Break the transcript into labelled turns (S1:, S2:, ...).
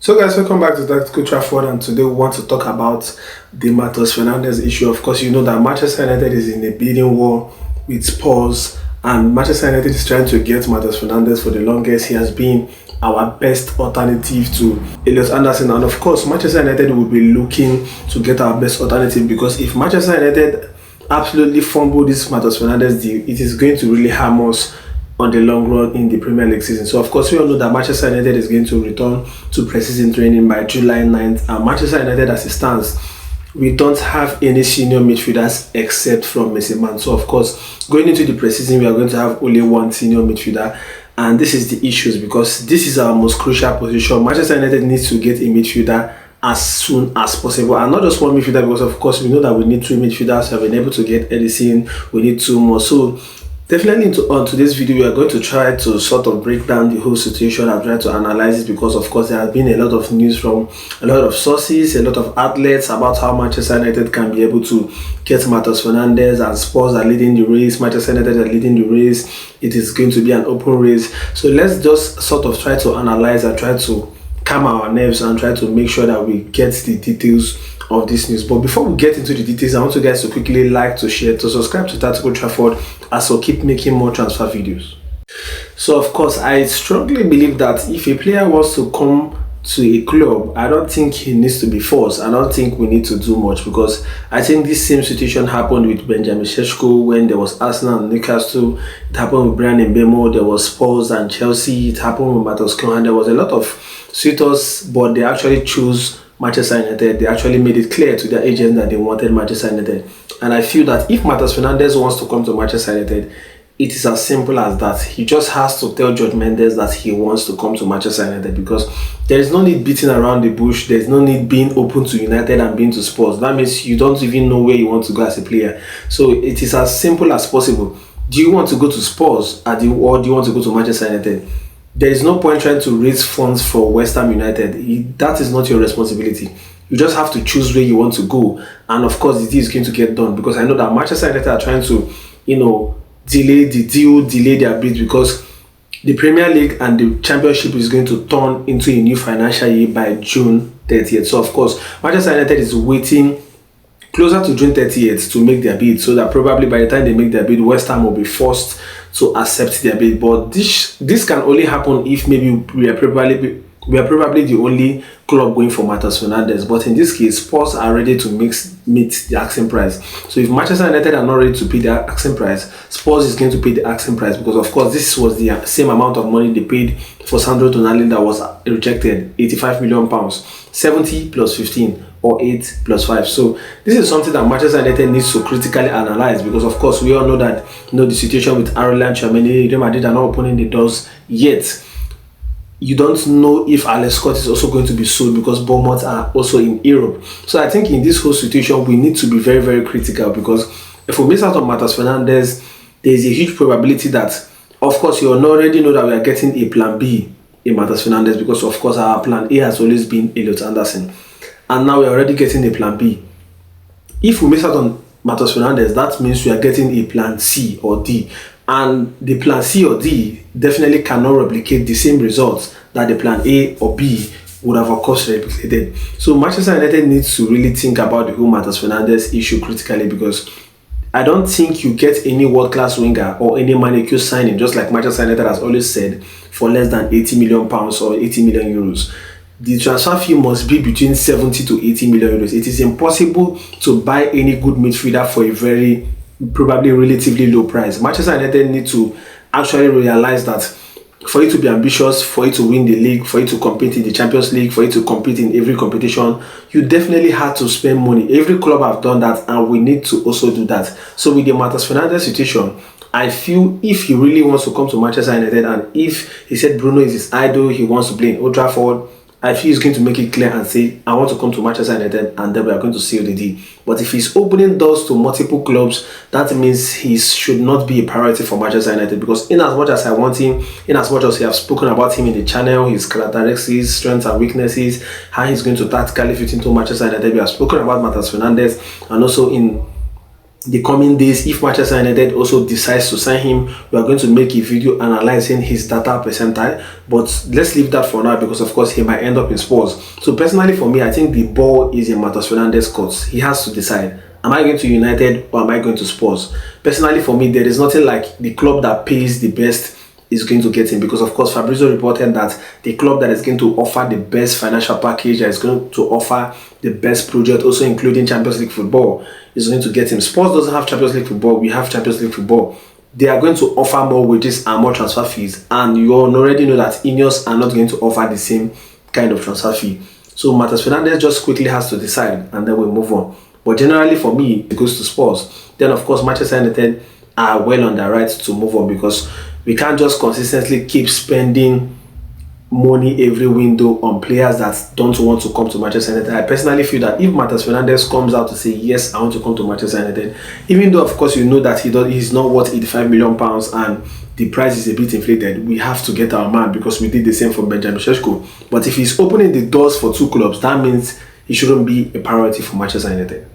S1: So guys, welcome back to Tactical Trafford, and today we want to talk about the Matheus Fernandes issue. Of course, you know that Manchester United is in a bidding war with Spurs, and Manchester United is trying to get Matheus Fernandes for the longest. He has been our best alternative to Elliot Anderson, and of course, Manchester United will be looking to get our best alternative, because if Manchester United absolutely fumble this Matheus Fernandes deal, it is going to really harm us on the long run in the Premier League season. So of course, we all know that Manchester United is going to return to pre-season training by July 9th, and Manchester United, as it stands, we don't have any senior midfielders except from Messi Man. So of course, going into the pre-season, we are going to have only one senior midfielder, and this is the issues, because this is our most crucial position. Manchester United needs to get a midfielder as soon as possible, and not just one midfielder, because of course we know that we need two midfielders. We have been able to get Edison, we need two more. So definitely on today's video, we are going to try to sort of break down the whole situation and try to analyze it, because of course there has been a lot of news from a lot of sources, a lot of outlets about how Manchester United can be able to get Matheus Fernandes, and Spurs are leading the race, Manchester United are leading the race. It is going to be an open race. So let's just sort of try to analyze and try to calm our nerves and try to make sure that we get the details of this news. But before we get into the details, I want you guys to quickly like, to share, to subscribe to Tactical Trafford, as we'll keep making more transfer videos. So of course, I strongly believe that if a player wants to come to a club, I don't think he needs to be forced. I don't think we need to do much, because I think this same situation happened with Benjamin Sesko when there was Arsenal and Newcastle. It happened with Brian Mbeumo. There was Spurs and Chelsea. It happened with Mateus. There was a lot of suitors, but they actually chose Manchester United. They actually made it clear to their agent that they wanted Manchester United. And I feel that if Matheus Fernandes wants to come to Manchester United, it is as simple as that. He just has to tell Jorge Mendes that he wants to come to Manchester United, because there is no need beating around the bush. There is no need being open to United and being to Spurs. That means you don't even know where you want to go as a player. So it is as simple as possible. Do you want to go to Spurs, or do you want to go to Manchester United? There is no point trying to raise funds for West Ham United. That is not your responsibility. You just have to choose where you want to go, and of course the deal is going to get done, because I know that Manchester United are trying to, delay the deal, delay their bid, because the Premier League and the Championship is going to turn into a new financial year by June 30th. So of course, Manchester United is waiting closer to June 30th to make their bid, so that probably by the time they make their bid, West Ham will be forced to accept their bid. But this can only happen if maybe we are probably the only club going for Matheus Fernandes. But in this case, Spurs are ready to meet the asking price. So if Manchester United are not ready to pay the asking price, Spurs is going to pay the asking price, because of course this was the same amount of money they paid for Sandro Tonali that was rejected, £85 million, 70 plus 15, or 8 plus 5. So this is something that Manchester United needs to critically analyze, because of course we all know that the situation with Aurelien Tchouameni, Real Madrid are not opening the doors yet. You don't know if Alex Scott is also going to be sold, because Bournemouth are also in Europe. So I think in this whole situation, we need to be very, very critical, because if we miss out on Matheus Fernandes, there is a huge probability that, of course, you already know that we are getting a plan B in Matheus Fernandes, because of course our plan A has always been Elliot Anderson, and now we are already getting a plan B. If we miss out on Matheus Fernandes, that means we are getting a plan C or D, and the plan C or D definitely cannot replicate the same results that the plan A or B would have of course replicated. So Manchester United needs to really think about the whole Matheus Fernandes issue critically, because I don't think you get any world-class winger or any manicure signing, just like Manchester United has always said, for less than £80 million or 80 million euros. The transfer fee must be between 70 to 80 million euros. It is impossible to buy any good midfielder for a very, probably relatively low price. Manchester United need to actually realize that for you to be ambitious, for you to win the league, for you to compete in the Champions League, for you to compete in every competition, you definitely have to spend money. Every club have done that, and we need to also do that. So with the Matheus Fernandes situation, I feel if he really wants to come to Manchester United, and if he said Bruno is his idol, he wants to play in Old Trafford, I feel he's going to make it clear and say, I want to come to Manchester United, and then we are going to seal the deal. But if he's opening doors to multiple clubs, that means he should not be a priority for Manchester United, because in as much as I want him, in as much as we have spoken about him in the channel, his characteristics, strengths and weaknesses, how he's going to tactically fit into Manchester United, we have spoken about Matheus Fernandes, and also in the coming days, if Manchester United also decides to sign him, we are going to make a video analyzing his data percentile. But let's leave that for now, because of course he might end up in Spurs. So personally for me, I think the ball is in Matheus Fernandes' court. He has to decide, am I going to United or am I going to Spurs? Personally for me, there is nothing like the club that pays the best is going to get him, because of course Fabrizio reported that the club that is going to offer the best financial package, that is going to offer the best project, also including Champions League football, is going to get him. Spurs doesn't have Champions League football, we have Champions League football. They are going to offer more wages and more transfer fees, and you already know that Ineos are not going to offer the same kind of transfer fee. So Matheus Fernandes just quickly has to decide, and then we'll move on. But generally for me, it goes to Spurs. Then of course Manchester United are well on their right to move on, because we can't just consistently keep spending money every window on players that don't want to come to Manchester United. I personally feel that if Matheus Fernandes comes out to say, yes, I want to come to Manchester United, even though of course you know that he's not worth £85 million and the price is a bit inflated, we have to get our man, because we did the same for Benjamin Sesko. But if he's opening the doors for two clubs, that means he shouldn't be a priority for Manchester United.